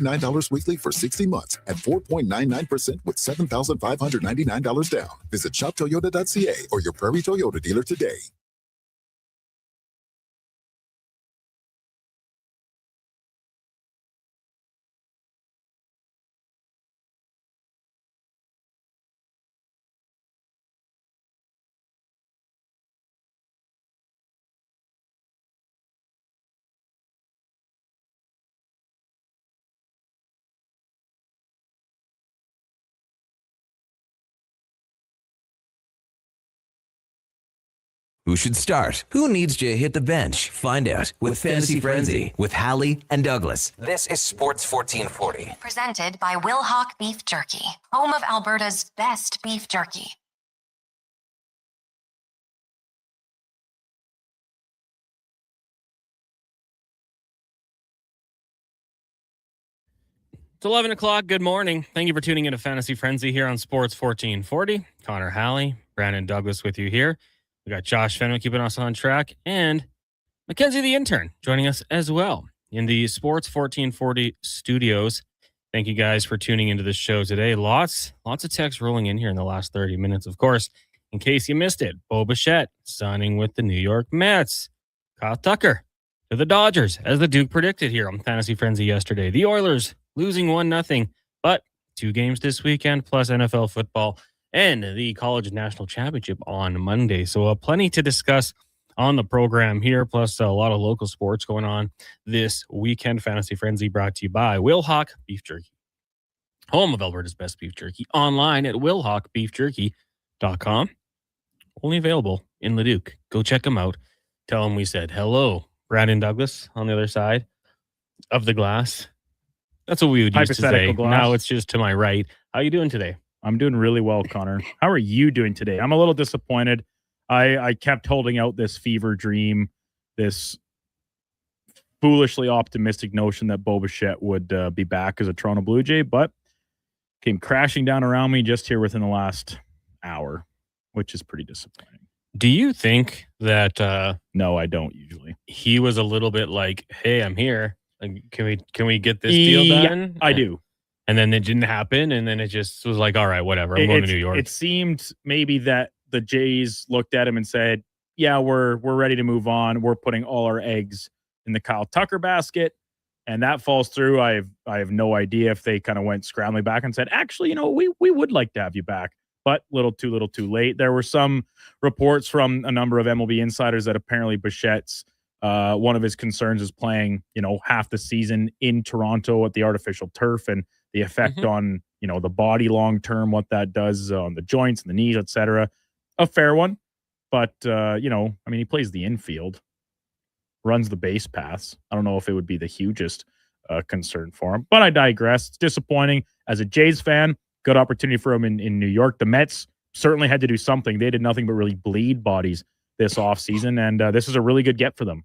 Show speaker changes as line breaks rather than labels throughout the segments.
$9 weekly for 60 months at 4.99% with $7,599 down. Visit shoptoyota.ca or your Prairie Toyota dealer today.
Who should start? Who needs to hit the bench? Find out with Fantasy Frenzy with Halley and Douglas. This is Sports 1440.
Presented by Wilhauk Beef Jerky, home of Alberta's best beef jerky.
It's 11 o'clock. Good morning. Thank you for tuning in to Fantasy Frenzy here on Sports 1440. Connor Halley, Brandon Douglas with you here. We got Josh Fenwick keeping us on track, and Mackenzie the intern joining us as well in the Sports 1440 studios. Thank you guys for tuning into the show today. Lots of text rolling in here in the last 30 minutes. Of course, in case you missed it, Bichette signing with the New York Mets. Kyle Tucker to the Dodgers, as the Duke predicted here on Fantasy Frenzy yesterday. The Oilers losing 1-0, but 2 games this weekend, plus NFL football and the College National Championship on Monday. So plenty to discuss on the program here, plus a lot of local sports going on this weekend. Fantasy Frenzy brought to you by Wilhauk Beef Jerky, home of Alberta's best beef jerky, online at wilhaukbeefjerky.com. Only available in Leduc. Go check them out. Tell them we said hello. Brandon Douglas on the other side of the glass. That's what we would used to say.
Glass.
Now it's just to my right. How you doing today?
I'm doing really well, Connor. How are you doing today? I'm a little disappointed. I kept holding out this fever dream, this foolishly optimistic notion that Bichette would be back as a Toronto Blue Jay, but came crashing down around me just here within the last hour, which is pretty disappointing.
Do you think that
no, I don't usually.
He was a little bit like, hey, I'm here. Like, can we get this deal done?
I do.
And then it didn't happen, and then it just was like, all right, whatever. I'm going to New York.
It seemed maybe that the Jays looked at him and said, yeah, we're ready to move on. We're putting all our eggs in the Kyle Tucker basket, and that falls through. I have no idea if they kind of went scrambling back and said, actually, we would like to have you back, but little too late. There were some reports from a number of MLB insiders that apparently Bichette's one of his concerns is playing, half the season in Toronto at the artificial turf and the effect on, the body long-term, what that does on the joints and the knees, etc. A fair one. But, he plays the infield, runs the base paths. I don't know if it would be the hugest concern for him, but I digress. It's disappointing. As a Jays fan, good opportunity for him in New York. The Mets certainly had to do something. They did nothing but really bleed bodies this offseason, and this is a really good get for them.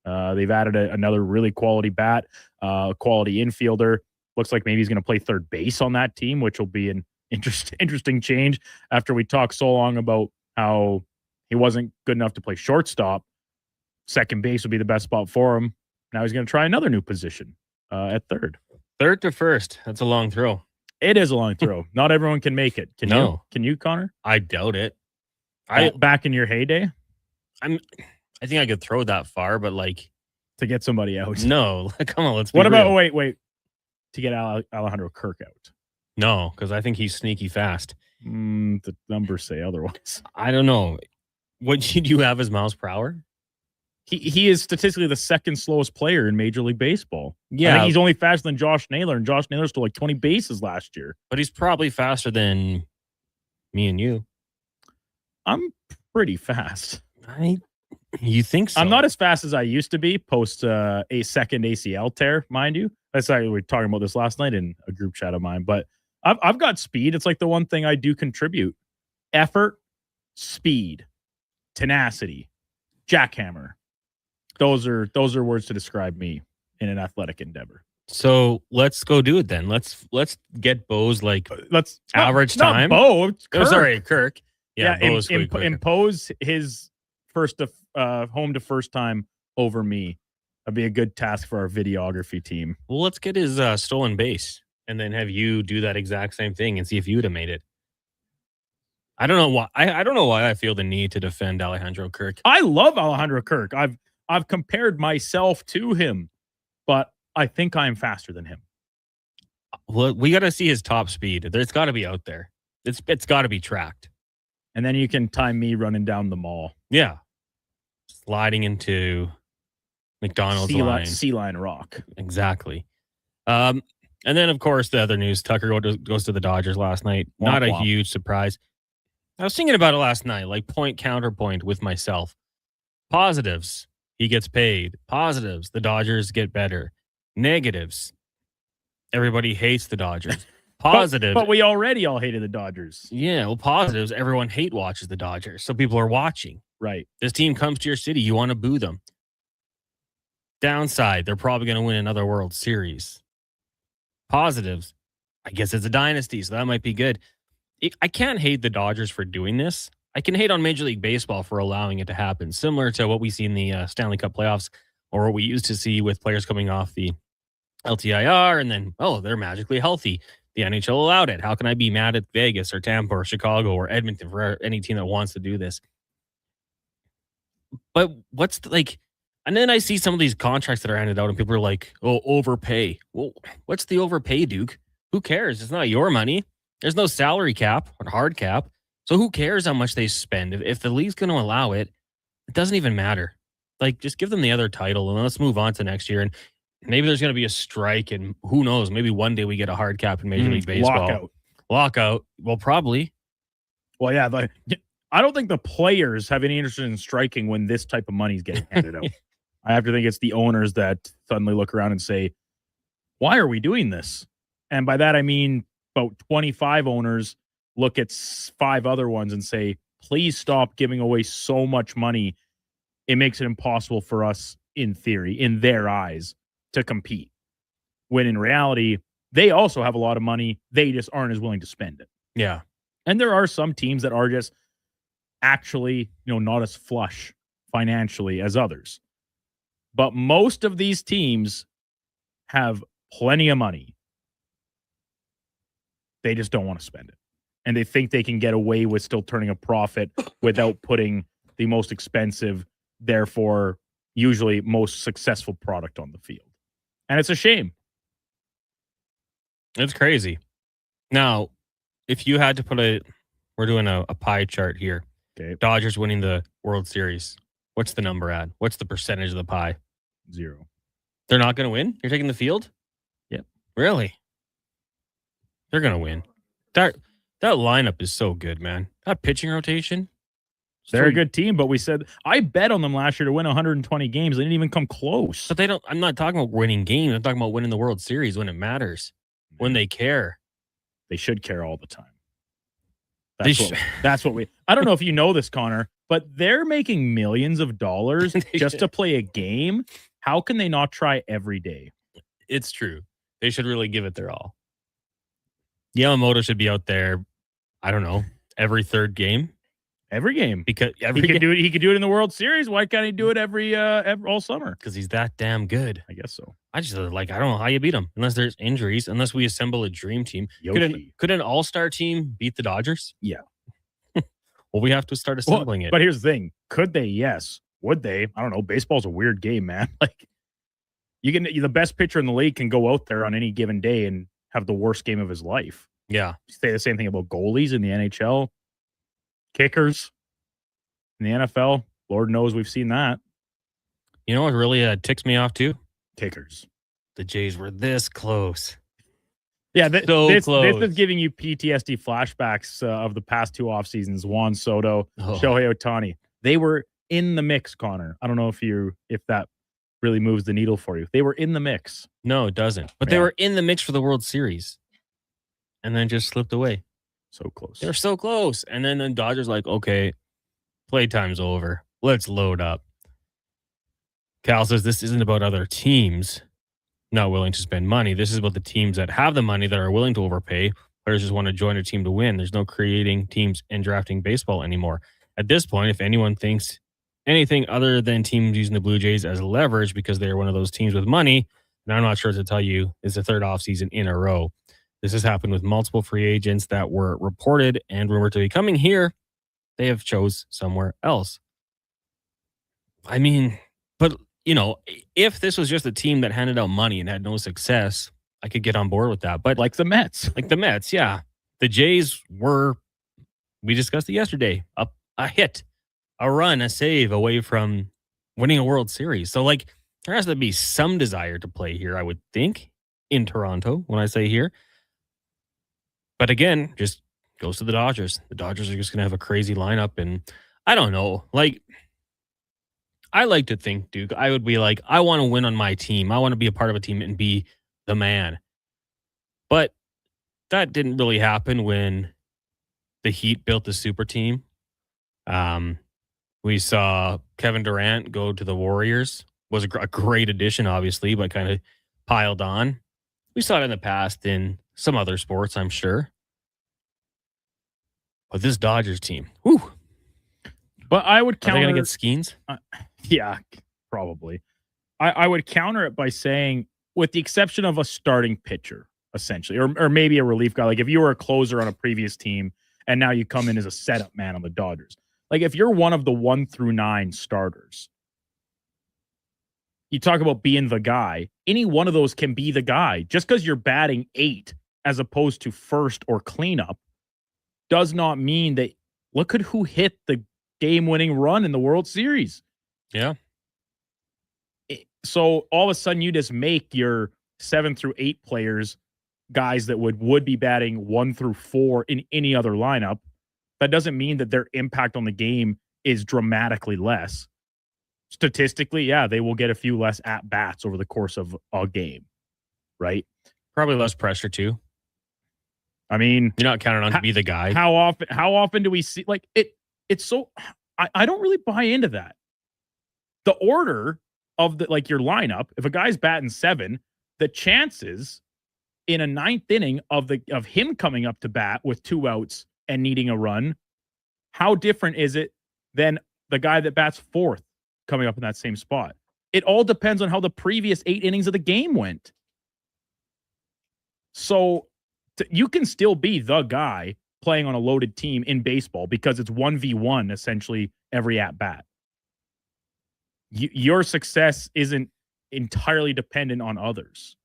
They've added another really quality bat, quality infielder. Looks like maybe he's going to play third base on that team, which will be an interesting change after we talked so long about how he wasn't good enough to play shortstop. Second base would be the best spot for him. Now he's going to try another new position at third.
Third to first. That's a long throw.
It is a long throw. Not everyone can make it. Can you? Can you, Connor?
I doubt it.
Back in your heyday?
I think I could throw that far, but
to get somebody out.
No. Come on, let's be
What about
real.
wait. To get Alejandro Kirk out.
No, because I think he's sneaky fast.
The numbers say otherwise.
I don't know. What did you have as miles per hour?
He is statistically the second slowest player in Major League Baseball.
Yeah.
I think he's only faster than Josh Naylor, and Josh Naylor stole 20 bases last year.
But he's probably faster than me and you.
I'm pretty fast.
You think so?
I'm not as fast as I used to be post a second ACL tear, mind you. That's we were talking about this last night in a group chat of mine, but I've got speed. It's like the one thing I do contribute: effort, speed, tenacity, jackhammer. Those are words to describe me in an athletic endeavor.
So let's go do it then. Let's get Bo's
let's
average time.
Not Bo, Kirk.
Sorry, Kirk. Yeah, Bo's
impose his first home to first time over me. That'd be a good task for our videography team.
Well, let's get his stolen base and then have you do that exact same thing and see if you would have made it. I don't know why. I don't know why I feel the need to defend Alejandro Kirk.
I love Alejandro Kirk. I've compared myself to him, but I think I'm faster than him.
Well, we got to see his top speed. It's got to be out there. It's got to be tracked.
And then you can time me running down the mall.
Yeah, sliding into McDonald's
Sea Line Rock.
Exactly. And then, of course, the other news. Tucker goes to the Dodgers last night. Not a huge surprise. I was thinking about it last night, like point counterpoint with myself. Positives, he gets paid. Positives, the Dodgers get better. Negatives, everybody hates the Dodgers. Positives.
But we already all hated the Dodgers.
Yeah, well, positives, everyone hate watches the Dodgers. So people are watching.
Right.
This team comes to your city. You want to boo them. Downside, they're probably going to win another World Series. Positives, I guess it's a dynasty, so that might be good. I can't hate the Dodgers for doing this. I can hate on Major League Baseball for allowing it to happen, similar to what we see in the Stanley Cup playoffs or what we used to see with players coming off the LTIR and then, they're magically healthy. The NHL allowed it. How can I be mad at Vegas or Tampa or Chicago or Edmonton for any team that wants to do this? But and then I see some of these contracts that are handed out and people are like, overpay. Well, what's the overpay, Duke? Who cares? It's not your money. There's no salary cap or hard cap. So who cares how much they spend? If the league's going to allow it, it doesn't even matter. Like, just give them the other title and let's move on to next year. And maybe there's going to be a strike and who knows? Maybe one day we get a hard cap in Major League Baseball. Lockout. Well, probably.
Well, yeah. I don't think the players have any interest in striking when this type of money is getting handed out. I have to think it's the owners that suddenly look around and say, why are we doing this? And by that, I mean about 25 owners look at 5 other ones and say, please stop giving away so much money. It makes it impossible for us, in theory, in their eyes, to compete. When in reality, they also have a lot of money. They just aren't as willing to spend it.
Yeah.
And there are some teams that are just actually, not as flush financially as others. But most of these teams have plenty of money. They just don't want to spend it. And they think they can get away with still turning a profit without putting the most expensive, therefore usually most successful product on the field. And it's a shame.
It's crazy. Now, if you had to we're doing a pie chart here.
Okay.
Dodgers winning the World Series. What's the number at? What's the percentage of the pie?
0.
They're not going to win? You're taking the field?
Yep.
Really? They're going to win. That lineup is so good, man. That pitching rotation.
They're a good team, but we said I bet on them last year to win 120 games. They didn't even come close.
But I'm not talking about winning games. I'm talking about winning the World Series when it matters, when they care.
They should care all the time. That's what we. I don't know if you know this, Connor, but they're making millions of dollars just to play a game. How can they not try every day?
It's true. They should really give it their all. Yamamoto should be out there, I don't know, every third game.
Every game.
Because
he can do it. He could do it in the World Series. Why can't he do it every all summer?
Because he's that damn good.
I guess so.
I don't know how you beat him unless there's injuries, unless we assemble a dream team. Could an all-star team beat the Dodgers?
Yeah.
Well, we have to start assembling it.
But here's the thing. Could they? Yes. Would they? I don't know. Baseball's a weird game, man. The best pitcher in the league can go out there on any given day and have the worst game of his life.
Yeah.
Say the same thing about goalies in the NHL. Kickers in the NFL, Lord knows we've seen that.
You know what really ticks me off too?
Kickers.
The Jays were this close.
Yeah,
close.
This is giving you PTSD flashbacks of the past 2 off seasons. Juan Soto, Shohei Ohtani. They were in the mix, Connor. I don't know if that really moves the needle for you. They were in the mix.
No, it doesn't. But they were in the mix for the World Series, and then just slipped away.
So close.
They're so close. And then the Dodgers okay, playtime's over. Let's load up. Cal says this isn't about other teams not willing to spend money. This is about the teams that have the money that are willing to overpay. Players just want to join a team to win. There's no creating teams and drafting baseball anymore. At this point, if anyone thinks anything other than teams using the Blue Jays as leverage because they're one of those teams with money. And I'm not sure to tell you it's the third offseason in a row. This has happened with multiple free agents that were reported and rumored to be coming here. They have chose somewhere else. I mean, but, if this was just a team that handed out money and had no success, I could get on board with that. But
Like the Mets.
Yeah. The Jays were, we discussed it yesterday, a hit, a run, a save away from winning a World Series. So, there has to be some desire to play here, I would think, in Toronto, when I say here. But again, just goes to the Dodgers. The Dodgers are just going to have a crazy lineup. And I don't know. I like to think, Duke, I would be like, I want to win on my team. I want to be a part of a team and be the man. But that didn't really happen when the Heat built the super team. We saw Kevin Durant go to the Warriors. Was a great addition, obviously, but kind of piled on. We saw it in the past in some other sports, I'm sure. But this Dodgers team, whew.
But I would counter.
Are they going to get Skeens?
Yeah, probably. I would counter it by saying, with the exception of a starting pitcher, essentially, or maybe a relief guy. Like if you were a closer on a previous team and now you come in as a setup man on the Dodgers. Like if you're one of the 1 through 9 starters, you talk about being the guy. Any one of those can be the guy. Just because you're batting 8 as opposed to first or cleanup does not mean that look at who hit the game-winning run in the World Series.
Yeah.
So all of a sudden you just make your 7 through 8 players guys that would be batting 1 through 4 in any other lineup. That doesn't mean that their impact on the game is dramatically less. Statistically, yeah, they will get a few less at-bats over the course of a game, right?
Probably less pressure, too.
I mean,
you're not counting on to be the guy.
How often do we see it's so I don't really buy into that. The order of your lineup, if a guy's batting 7, the chances in a 9th inning of him coming up to bat with 2 outs and needing a run, how different is it than the guy that bats 4th coming up in that same spot? It all depends on how the previous 8 innings of the game went. So you can still be the guy playing on a loaded team in baseball because it's 1v1 essentially every at bat. Your success isn't entirely dependent on others.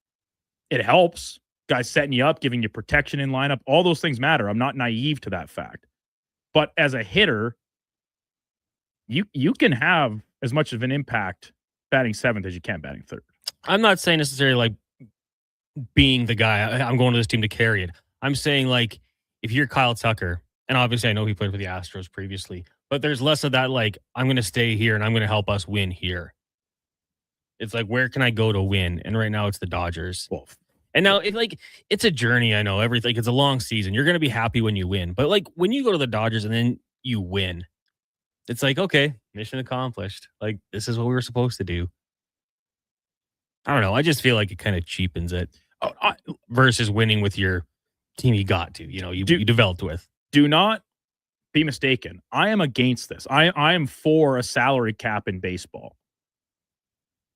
It helps. Guys setting you up, giving you protection in lineup, all those things matter. I'm not naive to that fact. But as a hitter, you can have as much of an impact batting 7th as you can batting 3rd.
I'm not saying necessarily being the guy. I'm going to this team to carry it. I'm saying if you're Kyle Tucker, and obviously I know he played for the Astros previously, but there's less of that I'm going to stay here and I'm going to help us win here. It's where can I go to win? And right now it's the Dodgers.
Well,
and now it's a journey. I know everything. It's a long season. You're going to be happy when you win. But when you go to the Dodgers and then you win, it's okay, mission accomplished. This is what we were supposed to do. I don't know. I just feel like it kind of cheapens it versus winning with your team you got to, you developed with.
Do not be mistaken. I am against this. I am for a salary cap in baseball.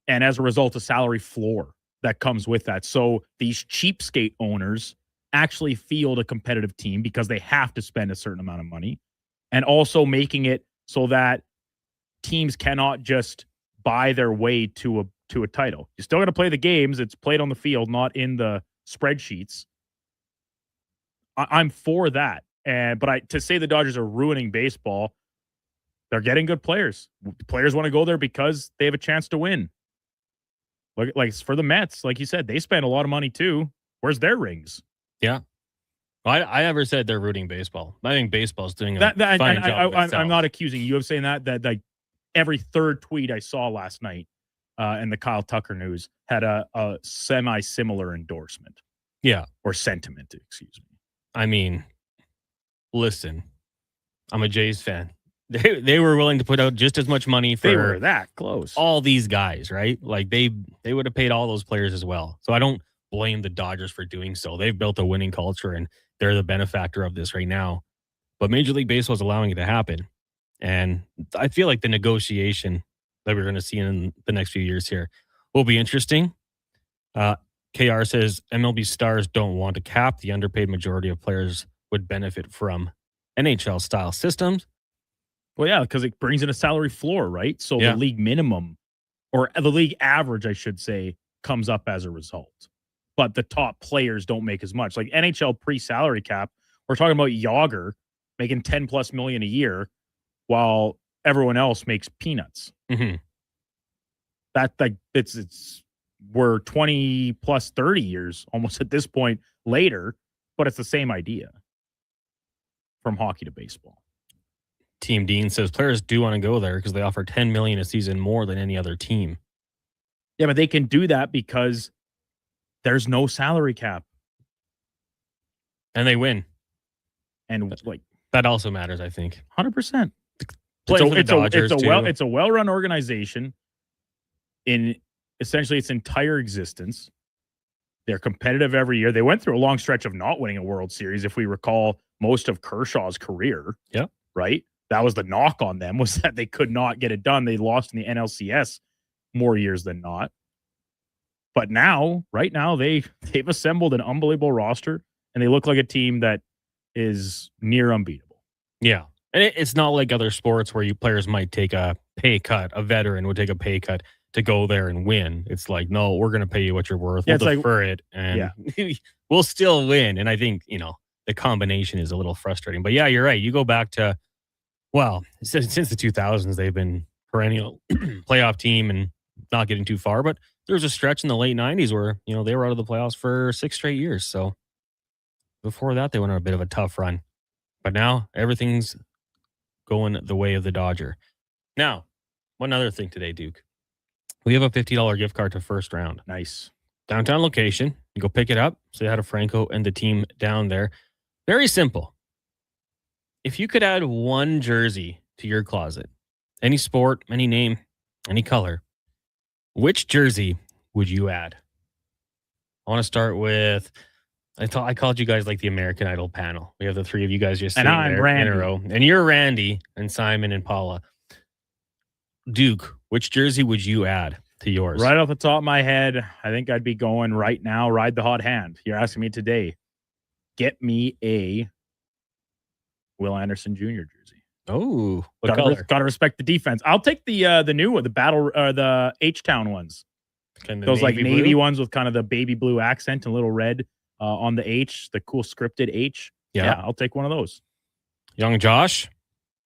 And as a result, a salary floor that comes with that. So these cheapskate owners actually field a competitive team because they have to spend a certain amount of money, and also making it so that teams cannot just buy their way to a title. You're still going to play the games. It's played on the field, not in the spreadsheets. I'm for that. But to say the Dodgers are ruining baseball, they're getting good players. Players want to go there because they have a chance to win. Like for the Mets, like you said, they spend a lot of money too. Where's their rings?
Yeah. I never said they're rooting baseball. I think baseball's doing a fine job.
I'm not accusing you of saying that every third tweet I saw last night in the Kyle Tucker news had a semi-similar endorsement.
Yeah.
Or sentiment, excuse me.
I mean, listen, I'm a Jays fan. They were willing to put out just as much money for
they were that close.
All these guys, right? They would have paid all those players as well. So I don't blame the Dodgers for doing so. They've built a winning culture and they're the benefactor of this right now. But Major League Baseball is allowing it to happen. And I feel like the negotiation that we're going to see in the next few years here will be interesting. KR says MLB stars don't want to cap. The underpaid majority of players would benefit from NHL style systems.
Well, yeah, because it brings in a salary floor, right? So
Yeah.
the league minimum, or the league average, I should say, comes up as a result. But the top players don't make as much. Like NHL pre-salary cap, we're talking about Yager making 10 plus million a year while everyone else makes peanuts.
Mm-hmm.
We're 20 plus 30 years almost at this point later, but it's the same idea from hockey to baseball.
Team Dean says players do want to go there because they offer $10 million a season more than any other team.
Yeah, but they can do that because there's no salary cap.
And they win.
And like
that also matters, I think.
100%.
It's
a well-run organization in essentially its entire existence. They're competitive every year. They went through a long stretch of not winning a World Series, if we recall most of Kershaw's career.
Yep.
Right? That was the knock on them, was that they could not get it done. They lost in the NLCS more years than not. But right now, they've assembled an unbelievable roster, and they look like a team that is near unbeatable.
Yeah. And it's not like other sports where players might take a pay cut. A veteran would take a pay cut to go there and win. It's like, no, we're going to pay you what you're worth. We'll defer it, and we'll still win. And I think, the combination is a little frustrating. But yeah, you're right. You go back to, since the 2000s, they've been perennial playoff team and not getting too far. But there was a stretch in the late 90s where, they were out of the playoffs for 6 straight years. So before that, they went on a bit of a tough run. But now everything's going the way of the Dodger. Now, one other thing today, Duke. We have a $50 gift card to First Round.
Nice.
Downtown location. You go pick it up. Say hi to Franco and the team down there. Very simple. If you could add one jersey to your closet, any sport, any name, any color, which jersey would you add? I want to start with, I called you guys like the American Idol panel. We have the three of you guys just sitting there
Randy.
in a row. And you're Randy and Simon and Paula. Duke, which jersey would you add to yours?
Right off the top of my head, I think I'd be going right now, ride the hot hand. You're asking me today. Get me a Will Anderson Jr. jersey.
Oh, what color?
Gotta respect the defense. I'll take the new one, the H-Town ones.
Kind of
those like navy
blue?
ones with kind of the baby blue accent and little red on the H, the cool scripted H. Yeah, I'll take one of those.
Young Josh,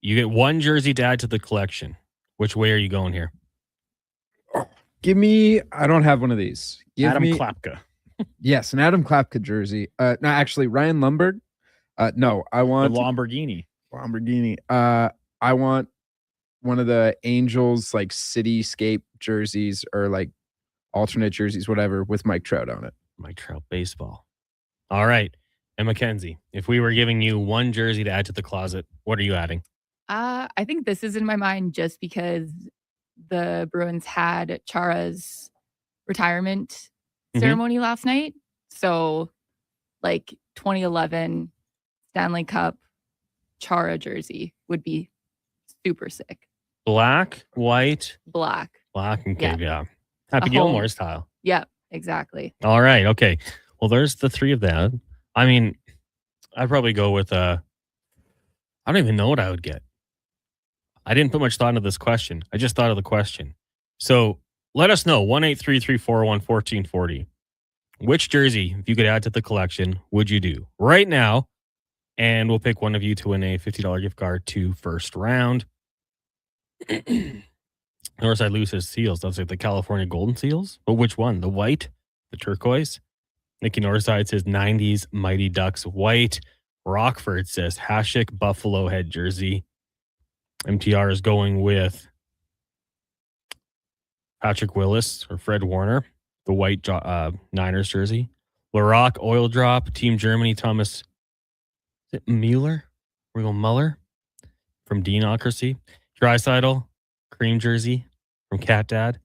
you get one jersey to add to the collection. Which way are you going here?
Give me, I don't have one of these. Give
Adam
me
Klapka.
Yes, an Adam Klapka jersey. No, actually, Ryan Lundberg. No, I want
the Lamborghini.
I want one of the Angels like cityscape jerseys or like alternate jerseys, whatever, with Mike Trout on it.
Mike Trout baseball. All right. And Mackenzie, if we were giving you one jersey to add to the closet, what are you adding?
I think this is in my mind just because the Bruins had Chara's retirement ceremony last night. So, like 2011 Stanley Cup Chara jersey would be super sick.
Black, white,
Black.
Okay, yeah. Happy Gilmore style.
Yep, exactly.
All right, okay. Well, there's the three of that. I mean, I'd probably go with I don't even know what I would get. I didn't put much thought into this question. I just thought of the question. So let us know, 1-833-401-1440. Which jersey, if you could add to the collection, would you do right now? And we'll pick one of you to win a $50 gift card to First Round. Northside loses Seals. That's like the California Golden Seals. But which one? The white? The turquoise? Nikki Northside says 90s Mighty Ducks white. Rockford says Hasek Buffalo head jersey. MTR is going with Patrick Willis or Fred Warner, the white Niners jersey. Larock Oil Drop, Team Germany, Thomas. Is it Mueller? We're going Muller from Deanocracy. Draisaitl, cream jersey from Cat Dad.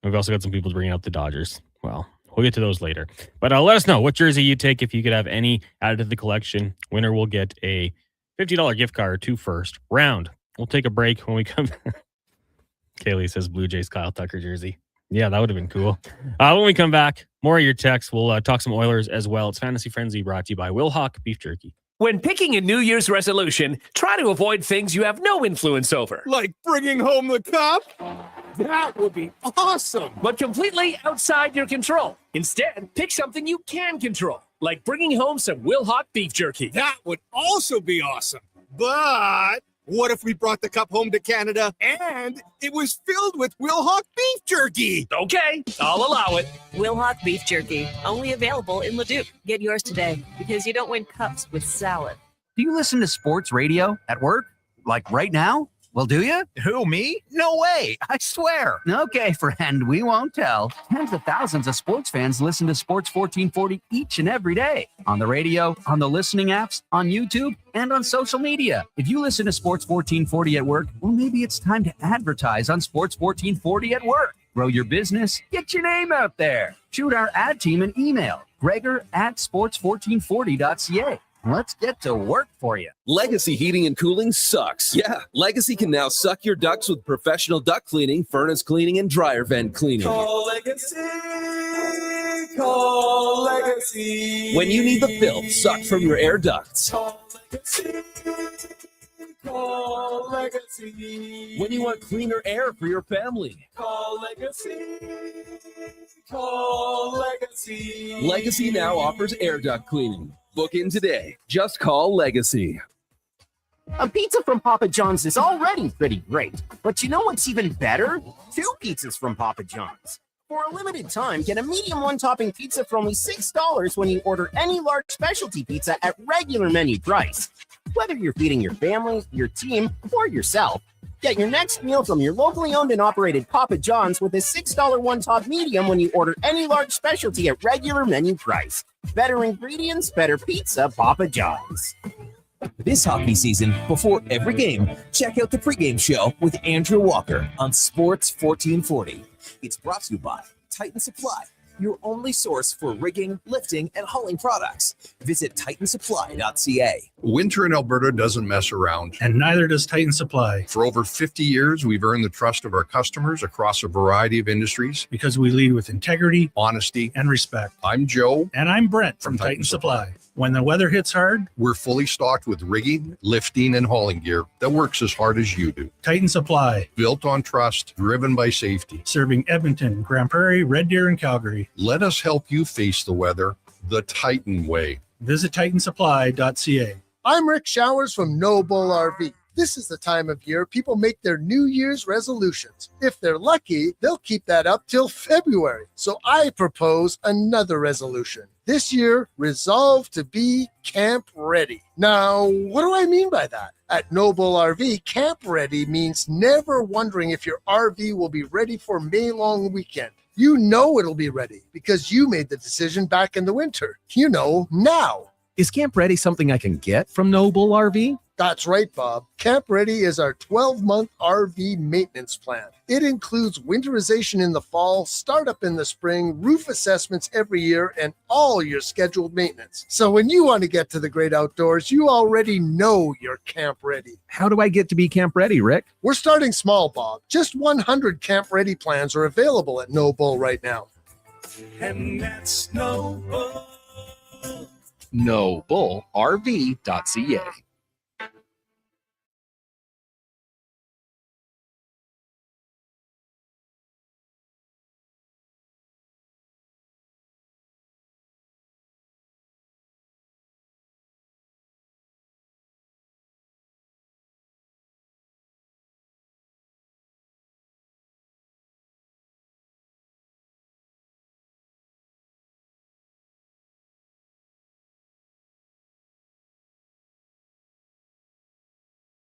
We've also got some people bringing up the Dodgers. Well, we'll get to those later. But let us know what jersey you take if you could have any added to the collection. Winner will get a $50 gift card to first round. We'll take a break when we come. Kaylee says Blue Jays Kyle Tucker jersey. Yeah, that would have been cool. When we come back, more of your texts. We'll talk some Oilers as well. It's Fantasy Frenzy brought to you by Will Hawk Beef Jerky.
When picking a New Year's resolution, try to avoid things you have no influence over.
Like bringing home the cup? That would be awesome.
But completely outside your control. Instead, pick something you can control, like bringing home some Will Hawk beef jerky.
That would also be awesome. But what if we brought the cup home to Canada and it was filled with Will Hawk beef jerky?
Okay, I'll allow it.
Will Hawk Beef Jerky, only available in Leduc. Get yours today, because you don't win cups with salad.
Do you listen to sports radio at work? Like right now? Well, do you? Who, me? No way. I swear. Okay, friend, we won't tell. Tens of thousands of sports fans listen to Sports 1440 each and every day. On the radio, on the listening apps, on YouTube, and on social media. If you listen to Sports 1440 at work, well, maybe it's time to advertise on Sports 1440 at work. Grow your business. Get your name out there. Shoot our ad team an email. Gregor@sports1440.ca. Let's get to work for you.
Legacy Heating and Cooling sucks. Yeah, Legacy can now suck your ducts with professional duct cleaning, furnace cleaning, and dryer vent cleaning.
Call Legacy. Call Legacy.
When you need the filth sucked from your air ducts.
Call Legacy. Call Legacy.
When you want cleaner air for your family.
Call Legacy. Call Legacy.
Legacy now offers air duct cleaning. Book in today. Just call Legacy.
A pizza from Papa John's is already pretty great, but you know what's even better? 2 pizzas from Papa John's. For a limited time, get a medium one-topping pizza for only $6 when you order any large specialty pizza at regular menu price. Whether you're feeding your family, your team, or yourself, get your next meal from your locally owned and operated Papa John's with a $6 one-top medium when you order any large specialty at regular menu price. Better ingredients, better pizza, Papa John's.
This hockey season, before every game, check out the pregame show with Andrew Walker on Sports 1440. It's brought to you by Titan Supply, your only source for rigging, lifting, and hauling products. Visit titansupply.ca.
Winter in Alberta doesn't mess around.
And neither does Titan Supply.
For over 50 years, we've earned the trust of our customers across a variety of industries.
Because we lead with integrity,
honesty,
and respect.
I'm Joe.
And I'm Brent from Titan Supply. When the weather hits hard,
we're fully stocked with rigging, lifting, and hauling gear that works as hard as you do.
Titan Supply.
Built on trust, driven by safety.
Serving Edmonton, Grand Prairie, Red Deer, and Calgary.
Let us help you face the weather the Titan way.
Visit titansupply.ca.
I'm Rick Showers from No Bull RV. This is the time of year people make their New Year's resolutions. If they're lucky, they'll keep that up till February. So I propose another resolution. This year, resolve to be camp ready. Now, what do I mean by that? At Noble RV, camp ready means never wondering if your RV will be ready for May long weekend. You know it'll be ready because you made the decision back in the winter. You know, now.
Is Camp Ready something I can get from Noble RV?
That's right, Bob. Camp Ready is our 12-month RV maintenance plan. It includes winterization in the fall, startup in the spring, roof assessments every year, and all your scheduled maintenance. So when you want to get to the great outdoors, you already know you're Camp Ready.
How do I get to be Camp Ready, Rick?
We're starting small, Bob. Just 100 Camp Ready plans are available at No Bull right now.
And that's No Bull.
NobleRV.ca.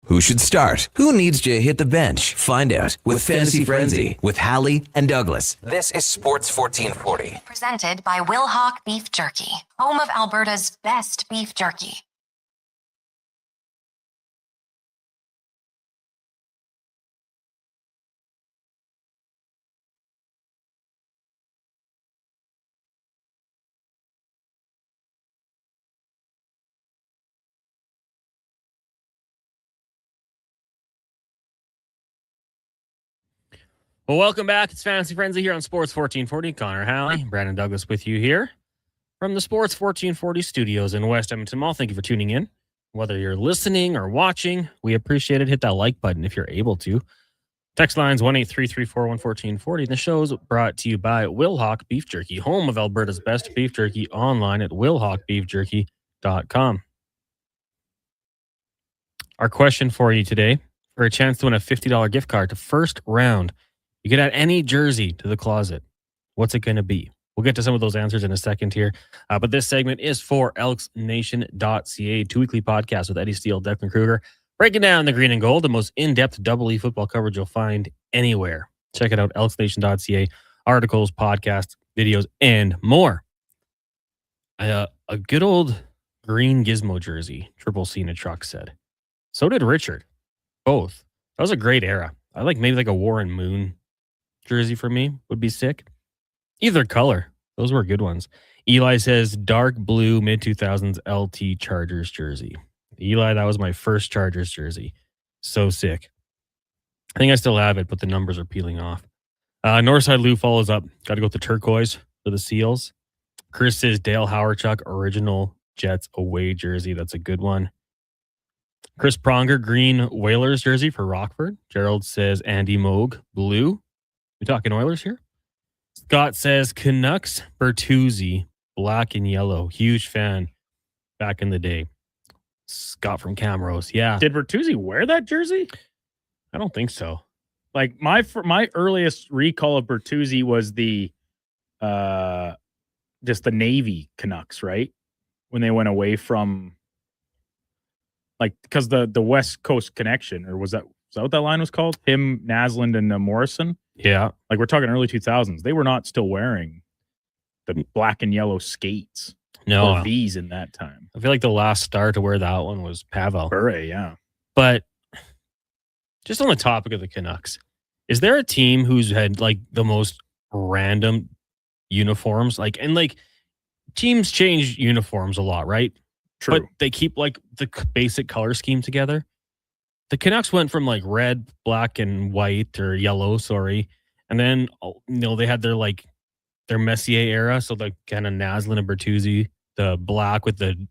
Who should start? Who needs to hit the bench? Find out with Fantasy Frenzy with Halley and Douglas. This is Sports 1440.
Presented by Will Hawk Beef Jerky, home of Alberta's best beef jerky.
Well, welcome back. It's Fantasy Frenzy here on Sports 1440. Connor Halley, Brandon Douglas with you here from the Sports 1440 studios in West Edmonton Mall. Thank you for tuning in. Whether you're listening or watching, we appreciate it. Hit that like button if you're able to. Text lines 1-833-441-1440. The show's brought to you by Wilhauk Beef Jerky, home of Alberta's best beef jerky, online at wilhaukbeefjerky.com. Our question for you today, for a chance to win a $50 gift card to First Round, you could add any jersey to the closet. What's it going to be? We'll get to some of those answers in a second here. But this segment is for elksnation.ca, 2-weekly podcast with Eddie Steele, Declan Kruger, breaking down the green and gold, the most in-depth double E football coverage you'll find anywhere. Check it out, elksnation.ca, articles, podcasts, videos, and more. A good old green gizmo jersey, Triple C in a truck said. So did Richard. Both. That was a great era. I like maybe like a Warren Moon jersey for me would be sick. Either color. Those were good ones. Eli says dark blue mid-2000s LT Chargers jersey. Eli, that was my first Chargers jersey. So sick. I think I still have it, but the numbers are peeling off. Northside Lou follows up. Got to go with the turquoise for the Seals. Chris says Dale Hawerchuk original Jets away jersey. That's a good one. Chris Pronger, green Whalers jersey for Rockford. Gerald says Andy Moog, blue. We talking Oilers here? Scott says Canucks Bertuzzi, black and yellow. Huge fan back in the day. Scott from Camrose. Yeah.
Did Bertuzzi wear that jersey?
I don't think so.
Like my earliest recall of Bertuzzi was the just the Navy Canucks, right? When they went away from, like, because the West Coast Connection, or was that what that line was called? Him, Naslund, and Morrison.
Yeah.
Like, we're talking early 2000s. They were not still wearing the black and yellow skates.
No.
Or V's in that time.
I feel like the last star to wear that one was Pavel.
Bure, yeah.
But just on the topic of the Canucks, is there a team who's had like the most random uniforms? Like, and like teams change uniforms a lot, right?
True.
But they keep like the basic color scheme together. The Canucks went from like red, black, and white, or yellow, sorry. And then, they had their Messier era. So like kind of Naslund and Bertuzzi, the black with the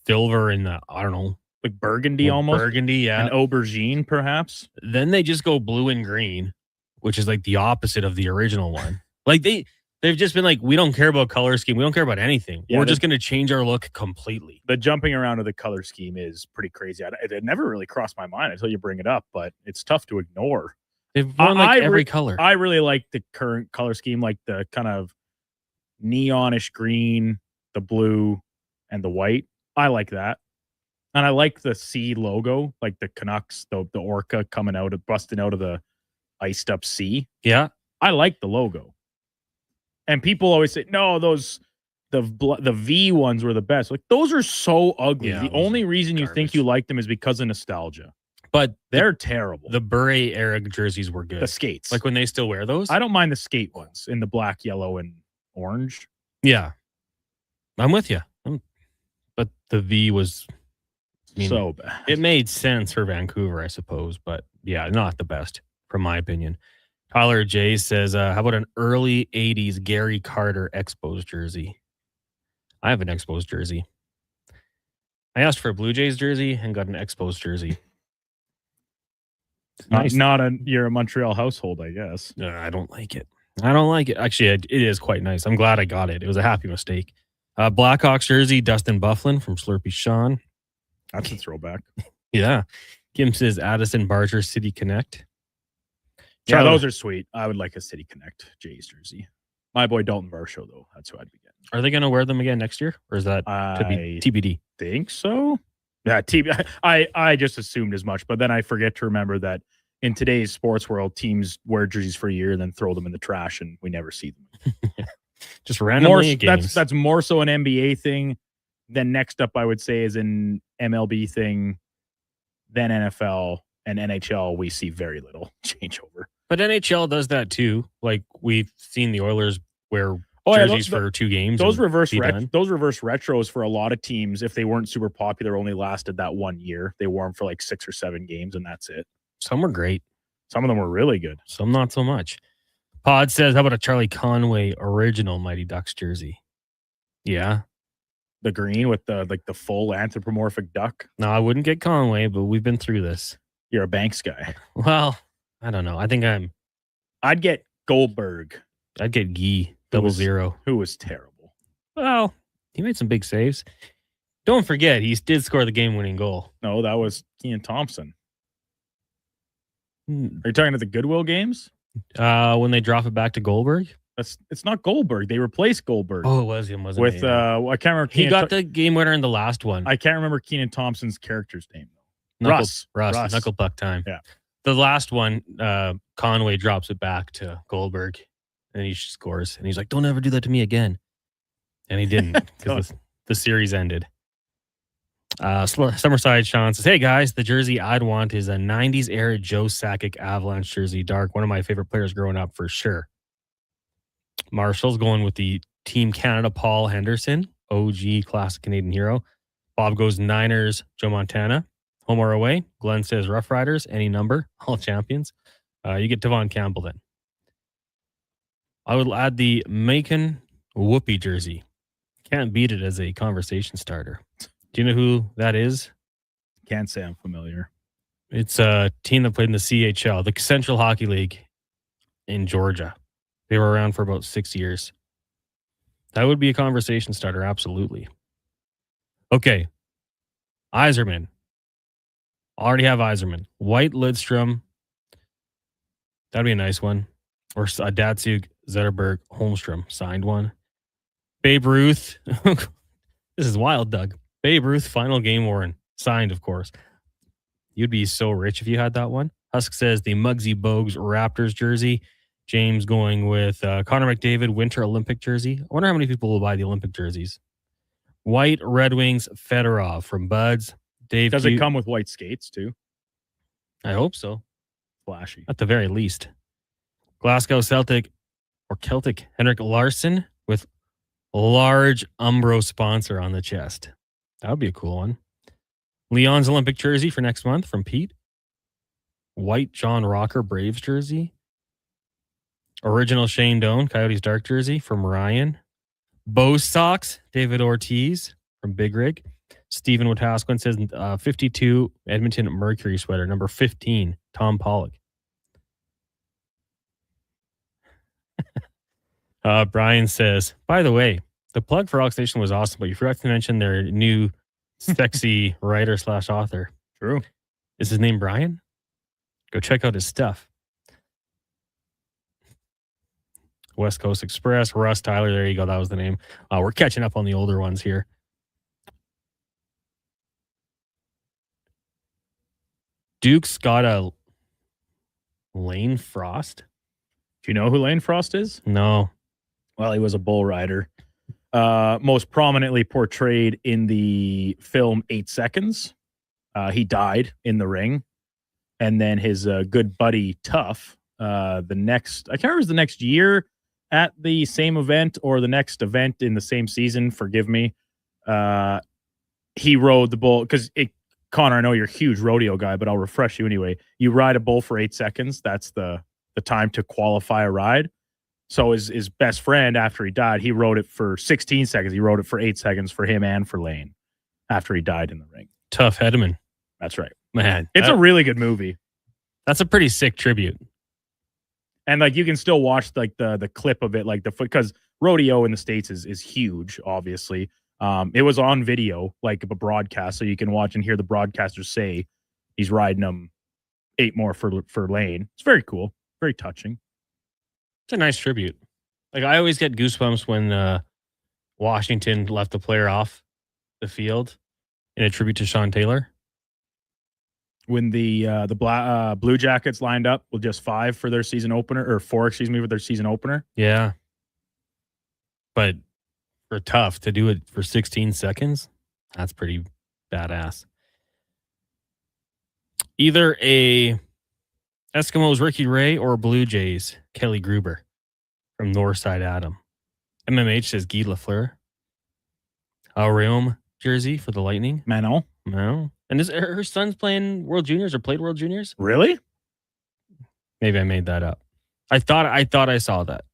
silver and the, I don't know,
like burgundy almost.
Burgundy, yeah.
And aubergine, perhaps.
Then they just go blue and green, which is like the opposite of the original one. Like they've just been like, we don't care about color scheme. We don't care about anything.
Yeah,
We're just going to change our look completely.
The jumping around of the color scheme is pretty crazy. It never really crossed my mind until you bring it up, but it's tough to ignore.
They've worn like every color.
I really like the current color scheme, like the kind of neonish green, the blue, and the white. I like that. And I like the C logo, like the Canucks, the orca coming out, busting out of the iced up sea.
Yeah.
I like the logo. And people always say, no, the V ones were the best. Like, those are so ugly.
Yeah,
the only reason you think you like them is because of nostalgia.
But
they're terrible.
The Bure era jerseys were good.
The skates.
Like when they still wear those?
I don't mind the skate ones in the black, yellow, and orange.
Yeah. I'm with you. But the V was
so bad.
It made sense for Vancouver, I suppose. But yeah, not the best, from my opinion. Tyler J says, how about an early 80s Gary Carter Expos jersey? I have an Expos jersey. I asked for a Blue Jays jersey and got an Expos jersey.
Nice. You're a Montreal household, I guess.
No, I don't like it. Actually, it is quite nice. I'm glad I got it. It was a happy mistake. Blackhawks jersey, Dustin Bufflin from Slurpee Sean.
That's a throwback.
Yeah. Kim says Addison Barger City Connect.
Yeah, those are sweet. I would like a City Connect Jays jersey. My boy Dalton Varsho, though. That's who I'd be getting.
Are they going to wear them again next year? Or is that to be TBD?
Think so. Yeah, I just assumed as much, but then I forget to remember that in today's sports world, teams wear jerseys for a year and then throw them in the trash, and we never see them.
Just randomly games.
That's more so an NBA thing. Then next up, I would say, is an MLB thing. Then NFL and NHL, we see very little changeover.
But NHL does that too. Like, we've seen the Oilers wear jerseys for 2 games.
Those reverse retros for a lot of teams, if they weren't super popular, only lasted that 1 year. They wore them for like 6 or 7 games, and that's it.
Some were great.
Some of them were really good.
Some not so much. Pod says, how about a Charlie Conway original Mighty Ducks jersey? Yeah.
The green with the full anthropomorphic duck.
No, I wouldn't get Conway, but we've been through this.
You're a Banks guy.
Well, I don't know. I think
I'd get Goldberg.
I'd get Guy 00.
Who was terrible.
Well, he made some big saves. Don't forget, he did score the game-winning goal.
No, that was Kean Thompson. Are
Hmm.
you talking about the Goodwill games?
When they drop it back to Goldberg?
It's not Goldberg. They replaced Goldberg.
Oh, it was him, wasn't
with
it? Yeah.
I can't remember.
He got the game winner in the last one.
I can't remember Keenan Thompson's character's name though.
Russ.
Russ.
Knuckle puck time.
Yeah.
The last one, Conway drops it back to Goldberg, and he scores. And he's like, "Don't ever do that to me again." And he didn't because the series ended. Summerside Sean says, "Hey guys, the jersey I'd want is a '90s era Joe Sakic Avalanche jersey. Dark, one of my favorite players growing up for sure." Marshall's going with the Team Canada Paul Henderson, OG classic Canadian hero. Bob goes Niners, Joe Montana. Home or away? Glenn says Rough Riders, any number, all champions. You get Devon Campbell then. I would add the Macon Whoopi jersey. Can't beat it as a conversation starter. Do you know who that is?
Can't say I'm familiar.
It's a team that played in the CHL, the Central Hockey League in Georgia. They were around for about 6 years. That would be a conversation starter, absolutely. Okay. Iserman. Already have Iserman. White Lidstrom. That'd be a nice one. Or Datsuk Zetterberg Holmstrom signed one. Babe Ruth. This is wild, Doug. Babe Ruth final game worn. Signed, of course. You'd be so rich if you had that one. Husk says the Muggsy Bogues Raptors jersey. James going with Connor McDavid Winter Olympic jersey. I wonder how many people will buy the Olympic jerseys. White Red Wings Fedorov from Buds. Dave,
does it come with white skates too?
I hope so.
Flashy.
At the very least. Glasgow Celtic or Celtic Henrik Larsson with large Umbro sponsor on the chest. That would be a cool one. Leon's Olympic jersey for next month from Pete. White John Rocker Braves jersey. Original Shane Doan Coyotes dark jersey from Ryan. Bo socks David Ortiz from Big Rig. Stephen Wetaskiwin says 52 Edmonton Mercury sweater, number 15, Tom Pollock. Brian says, by the way, the plug for Rock Station was awesome, but you forgot to mention their new sexy writer / author.
True.
Is his name Brian? Go check out his stuff. West Coast Express, Russ Tyler. There you go. That was the name. We're catching up on the older ones here. Duke's got a Lane Frost.
Do you know who Lane Frost is?
No.
Well, he was a bull rider. Most prominently portrayed in the film 8 Seconds. He died in the ring. And then his good buddy Tough, I can't remember if it was the next year at the same event or the next event in the same season. Forgive me. He rode the bull because Connor, I know you're a huge rodeo guy, but I'll refresh you anyway. You ride a bull for 8 seconds. That's the time to qualify a ride. So his best friend, after he died, he rode it for 16 seconds. He rode it for 8 seconds for him and for Lane after he died in the ring.
Tough Hedeman.
That's right.
Man.
It's a really good movie.
That's a pretty sick tribute.
And like you can still watch like the clip of it, like because rodeo in the States is huge, obviously. It was on video, like a broadcast, so you can watch and hear the broadcasters say he's riding them 8 more for Lane. It's very cool, very touching.
It's a nice tribute. Like I always get goosebumps when Washington left the player off the field in a tribute to Sean Taylor.
When the Blue Jackets lined up with just 5 for their season opener, or 4, for their season opener.
Yeah. But for Tough to do it for 16 seconds, that's pretty badass. Either a Eskimos Ricky Ray or Blue Jays Kelly Gruber from Northside Adam. MMH says Guy Lafleur. Realm jersey for the Lightning.
Manon.
No. And her son's playing World Juniors or played World Juniors?
Really?
Maybe I made that up. I thought I saw that.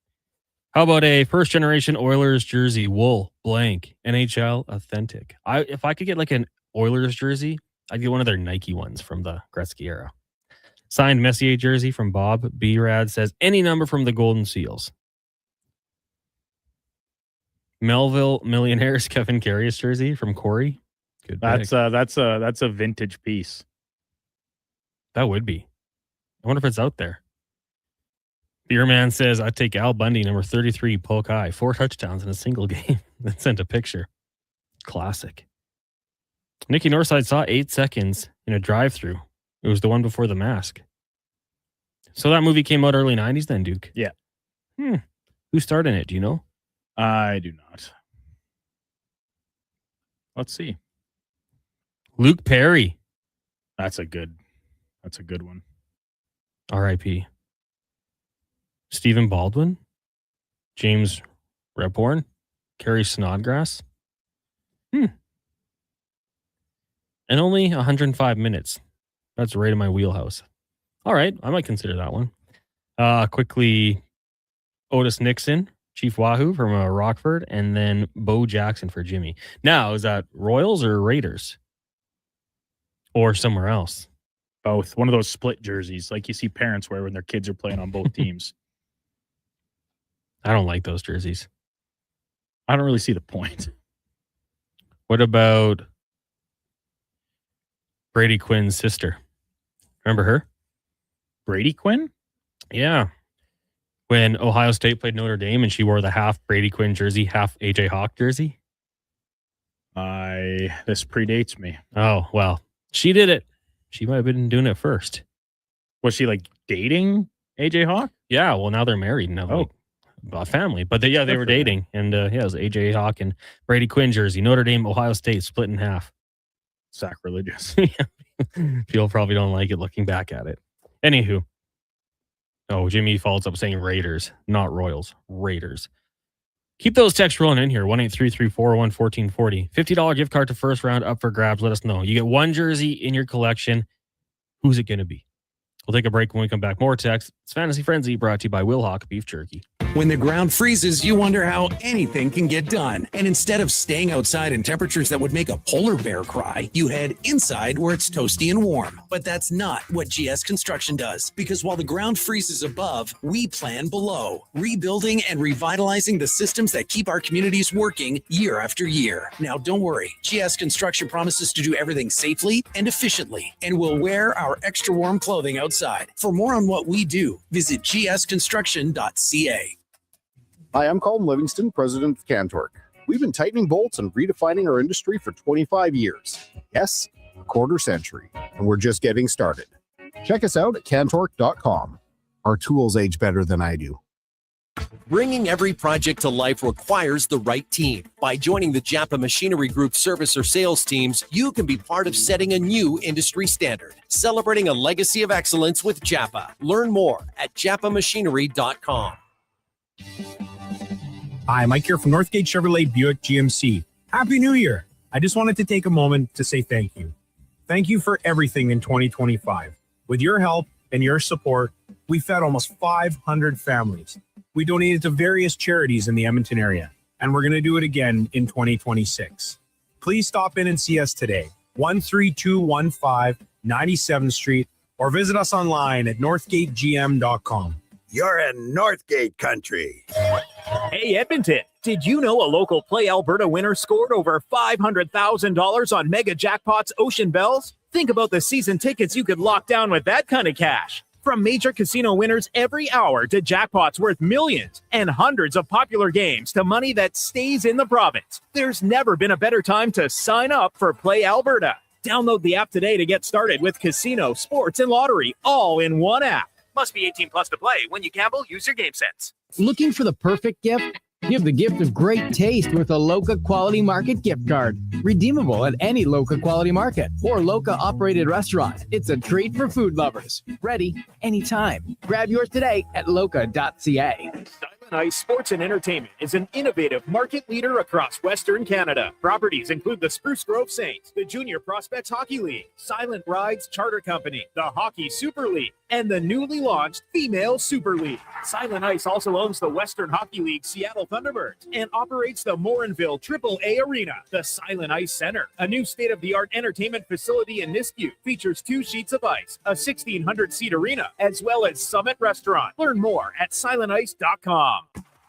How about a first generation Oilers jersey, wool, blank, NHL authentic? If I could get like an Oilers jersey, I'd get one of their Nike ones from the Gretzky era. Signed Messier jersey from Bob B. Rad says any number from the Golden Seals. Melville Millionaires Kevin Karius jersey from Corey. Good pick.
That's a vintage piece.
That would be. I wonder if it's out there. Beerman says, I'd take Al Bundy, number 33, Polk High. 4 touchdowns in a single game. Then sent a picture. Classic. Nikki Northside saw 8 seconds in a drive-through. It was the one before The Mask. So that movie came out early 90s then, Duke?
Yeah.
Who starred in it? Do you know?
I do not. Let's see.
Luke Perry.
That's a good one.
R.I.P. Stephen Baldwin, James Rebhorn, Carrie Snodgrass. And only 105 minutes. That's right in my wheelhouse. All right, I might consider that one. Quickly, Otis Nixon, Chief Wahoo from Rockford, and then Bo Jackson for Jimmy. Now, is that Royals or Raiders? Or somewhere else?
Both. One of those split jerseys like you see parents wear when their kids are playing on both teams.
I don't like those jerseys.
I don't really see the point.
What about Brady Quinn's sister? Remember her?
Brady Quinn?
Yeah. When Ohio State played Notre Dame and she wore the half Brady Quinn jersey, half AJ Hawk jersey.
This predates me.
Oh, well, she did it. She might have been doing it first.
Was she like dating AJ Hawk?
Yeah. Well, now they're married and have a family. But they were dating. And it was AJ Hawk and Brady Quinn jersey. Notre Dame, Ohio State split in half.
Sacrilegious.
People probably don't like it looking back at it. Anywho. Oh, Jimmy follows up saying Raiders, not Royals. Raiders. Keep those texts rolling in here. 1-833-401-1440. $50 gift card to first round up for grabs. Let us know. You get one jersey in your collection. Who's it going to be? We'll take a break when we come back. More text. It's Fantasy Frenzy brought to you by Will Hawk Beef Jerky.
When the ground freezes, you wonder how anything can get done. And instead of staying outside in temperatures that would make a polar bear cry, you head inside where it's toasty and warm. But that's not what GS Construction does. Because while the ground freezes above, we plan below, rebuilding and revitalizing the systems that keep our communities working year after year. Now, don't worry. GS Construction promises to do everything safely and efficiently, and we'll wear our extra warm clothing outside. For more on what we do, visit gsconstruction.ca.
Hi, I'm Colin Livingston, president of Cantork. We've been tightening bolts and redefining our industry for 25 years. Yes, a quarter century, and we're just getting started. Check us out at cantork.com. Our tools age better than I do.
Bringing every project to life requires the right team. By joining the Japa Machinery Group service or sales teams, you can be part of setting a new industry standard. Celebrating a legacy of excellence with Japa. Learn more at japamachinery.com.
Hi, Mike here from Northgate Chevrolet Buick GMC. Happy New Year. I just wanted to take a moment to say thank you. Thank you for everything in 2025. With your help and your support, we fed almost 500 families. We donated to various charities in the Edmonton area, and we're going to do it again in 2026. Please stop in and see us today, 13215 97th Street, or visit us online at northgategm.com.
You're in Northgate country.
Hey, Edmonton, did you know a local Play Alberta winner scored over $500,000 on Mega Jackpots Ocean Bells? Think about the season tickets you could lock down with that kind of cash. From major casino winners every hour to jackpots worth millions and hundreds of popular games to money that stays in the province, there's never been a better time to sign up for Play Alberta. Download the app today to get started with casino, sports, and lottery all in one app. Must be 18 plus to play. When you gamble, use your game sense.
Looking for the perfect gift? Give the gift of great taste with a Loca Quality Market gift card. Redeemable at any Loca Quality Market or Loca operated restaurant. It's a treat for food lovers. Ready anytime. Grab yours today at loca.ca.
Diamond
Silent Ice Sports and Entertainment is an innovative market leader across Western Canada. Properties include the Spruce Grove Saints, the Junior Prospects Hockey League, Silent Rides Charter Company, the Hockey Super League, and the newly launched Female Super League. Silent Ice also owns the Western Hockey League Seattle Thunderbirds and operates the Morinville AAA Arena. The Silent Ice Center, a new state-of-the-art entertainment facility in Nisku, features 2 sheets of ice, a 1,600-seat arena, as well as Summit Restaurant. Learn more at silentice.com.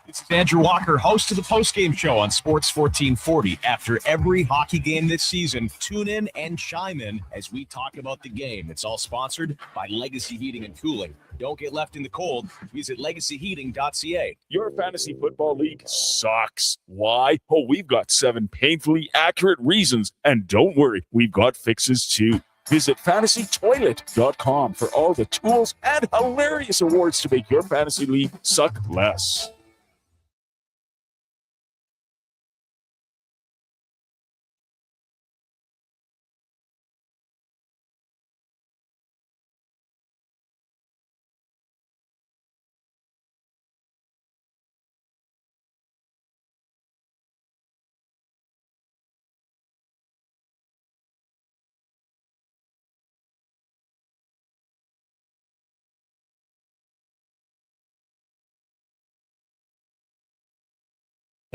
This is Andrew Walker, host of the postgame show on Sports 1440. After every hockey game this season, tune in and chime in as we talk about the game. It's all sponsored by Legacy Heating and Cooling. Don't get left in the cold. Visit legacyheating.ca.
Your fantasy football league sucks. Why? Oh, we've got 7 painfully accurate reasons. And don't worry, we've got fixes too. Visit fantasytoilet.com for all the tools and hilarious awards to make your fantasy league suck less.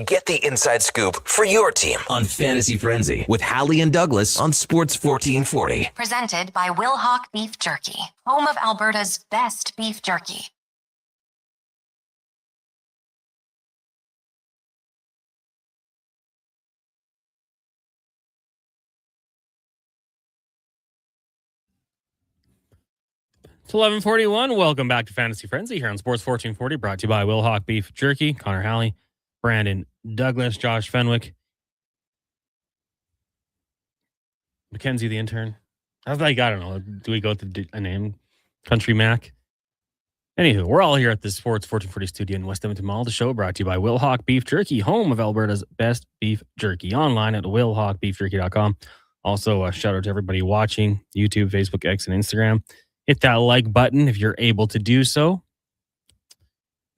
Get the inside scoop for your team on Fantasy Frenzy with Halley and Douglas on Sports 1440.
Presented by Wilhauk Beef Jerky, home of Alberta's best beef jerky.
It's 11:41. Welcome back to Fantasy Frenzy here on Sports 1440, brought to you by Wilhauk Beef Jerky. Connor Halley, Brandon Douglas, Josh Fenwick, Mackenzie the intern. I was like, I don't know. Do we go with a name? Country Mac? Anywho, we're all here at the Sports 1440 studio in West Edmonton Mall. The show brought to you by Wilhauk Beef Jerky, home of Alberta's best beef jerky. Online at wilhaukbeefjerky.com. Also, a shout out to everybody watching YouTube, Facebook, X, and Instagram. Hit that like button if you're able to do so.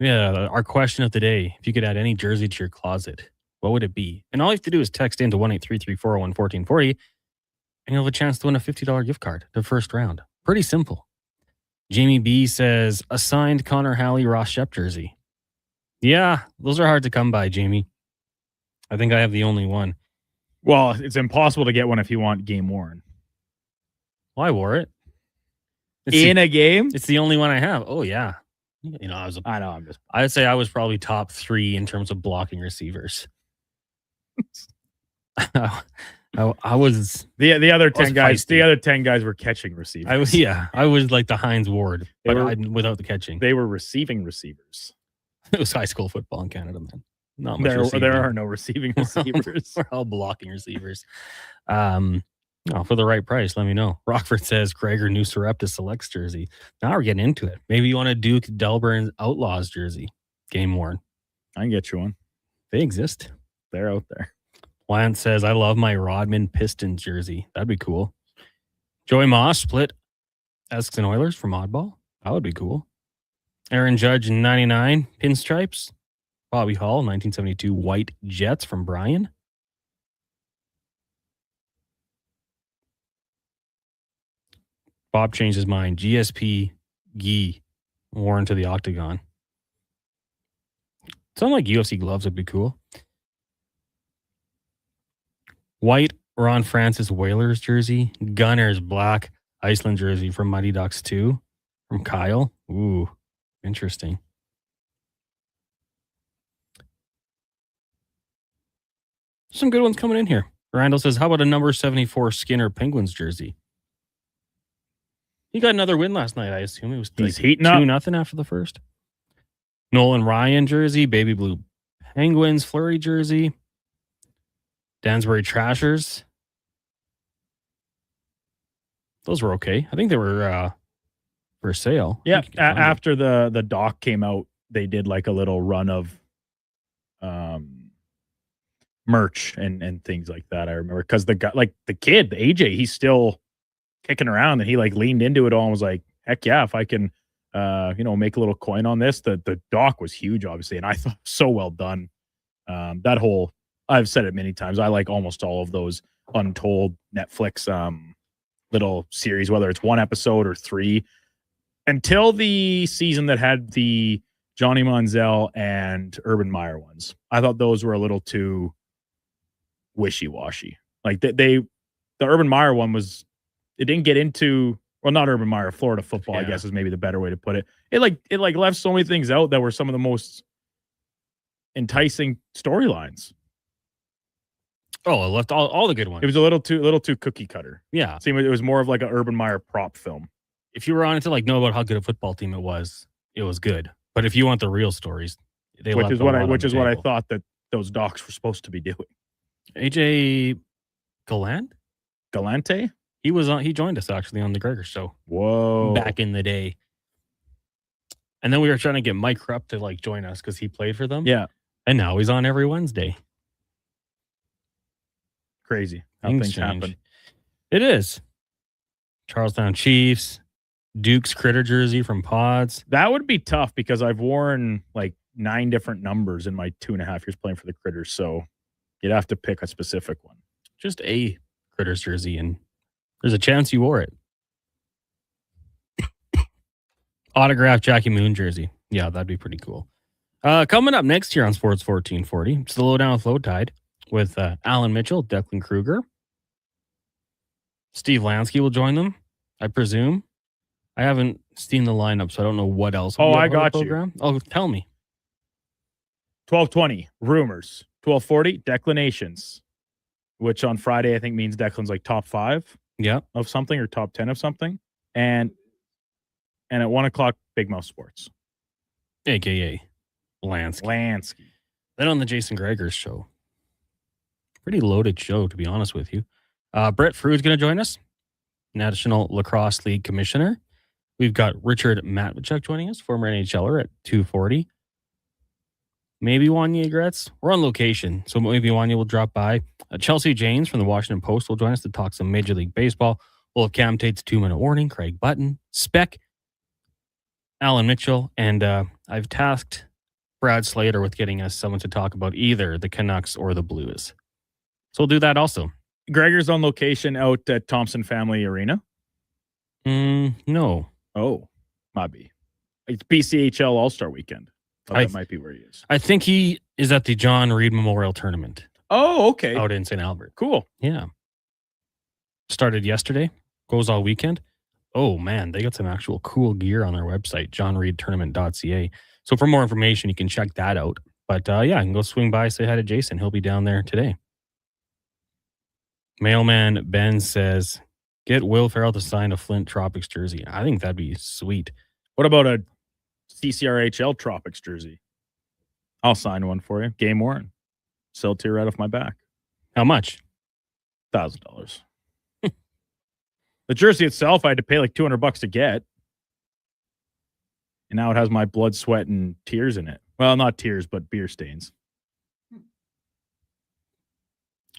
Yeah, our question of the day, if you could add any jersey to your closet, what would it be? And all you have to do is text into 1-833-401-1440, and you'll have a chance to win a $50 gift card the first round. Pretty simple. Jamie B says, a signed Connor Halley Ross Shep jersey. Yeah, those are hard to come by, Jamie. I think I have the only one.
Well, it's impossible to get one if you want game worn.
Well, I wore it.
A game?
It's the only one I have. Oh, yeah. You know, I would say I was probably top 3 in terms of blocking receivers. I was
the other 10 guys. The other 10 guys were catching receivers.
I was like the Heinz Ward, without the catching.
They were receiving receivers.
It was high school football in Canada, man. Not much
there are no receiving receivers.
We're all blocking receivers. For the right price, let me know. Rockford says Gregor new Sarepta Selects jersey. Now we're getting into it. Maybe you want a Duke Delburn Outlaws jersey, game worn.
I can get you one.
They exist.
They're out there.
Lance says, I love my Rodman Pistons jersey. That'd be cool. Joey Moss split Esks and Oilers from Oddball. That would be cool. Aaron Judge 99 pinstripes. Bobby Hall 1972 White Jets from Brian. Bob changed his mind. GSP Gee worn to the octagon. Something like UFC gloves would be cool. White Ron Francis Whalers jersey. Gunners black Iceland jersey from Mighty Ducks 2 from Kyle. Ooh, interesting. Some good ones coming in here. Randall says, how about a number 74 Skinner Penguins jersey? He got another win last night, I assume. It was
He's heating up.
2-0 after the first. Nolan Ryan jersey, Baby Blue Penguins Flurry jersey. Dansbury Trashers. Those were okay. I think they were for sale.
Yeah, after the doc came out, they did like a little run of merch and things like that. I remember because the guy, like the AJ, he's still kicking around, and he like leaned into it all and was like, heck yeah, if I can make a little coin on this. The doc was huge, obviously, and I thought so well done. I've said it many times. I like almost all of those untold Netflix little series, whether it's one episode or 3. Until the season that had the Johnny Manziel and Urban Meyer ones, I thought those were a little too wishy-washy. Like the Urban Meyer one it didn't get into, well, not Urban Meyer, Florida football, I guess is maybe the better way to put it. It left so many things out that were some of the most enticing storylines.
Oh, it left all the good ones.
It was a little too cookie cutter.
Yeah.
It was more of like an Urban Meyer prop film.
If you were on it to know about how good a football team it was good. But if you want the real stories,
which is what I thought that those docs were supposed to be doing.
AJ
Galante?
He joined us actually on the Gregor show.
Whoa.
Back in the day. And then we were trying to get Mike Krupp to join us because he played for them.
Yeah.
And now he's on every Wednesday.
Crazy how things happen.
It is. Charlestown Chiefs, Duke's Critter jersey from Pods.
That would be tough because I've worn 9 different numbers in my 2.5 years playing for the Critters. So you'd have to pick a specific one.
Just a Critters jersey, and there's a chance you wore it. Autographed Jackie Moon jersey. Yeah, that'd be pretty cool. Coming up next here on Sports 1440, it's the Lowdown with Low Tide with Alan Mitchell, Declan Kruger. Steve Lansky will join them, I presume. I haven't seen the lineup, so I don't know what else.
I got you.
Oh, tell me.
12:20, rumors. 12:40, declinations, which on Friday I think means Declan's top 5 of something or top 10 of something. And at 1:00, Big Mouth Sports.
AKA Lansky. Then on the Jason Gregor's show. Pretty loaded show, to be honest with you. Brett Fru's going to join us, National Lacrosse League Commissioner. We've got Richard Matvichuk joining us, former NHLer at 2:40. Maybe Wanya Gretz. We're on location, so maybe Wanya will drop by. Chelsea Janes from the Washington Post will join us to talk some Major League Baseball. We'll have Cam Tate's 2-minute warning, Craig Button, Speck, Alan Mitchell, and I've tasked Brad Slater with getting us someone to talk about either the Canucks or the Blues. So we'll do that also.
Gregor's on location out at Thompson Family Arena?
No.
Oh, might be. It's BCHL All-Star Weekend. That might be where he is.
I think he is at the John Reed Memorial Tournament.
Oh, okay.
Out in St. Albert.
Cool.
Yeah. Started yesterday. Goes all weekend. Oh, man. They got some actual cool gear on their website, johnreedtournament.ca. So for more information, you can check that out. But yeah, you can go swing by, say hi to Jason. He'll be down there today. Mailman Ben says, get Will Ferrell to sign a Flint Tropics jersey. I think that'd be sweet.
What about a CCRHL Tropics jersey? I'll sign one for you. Game worn. Sell to you right off my back.
How much?
$1,000. The jersey itself, I had to pay $200 to get. And now it has my blood, sweat, and tears in it. Well, not tears, but beer stains.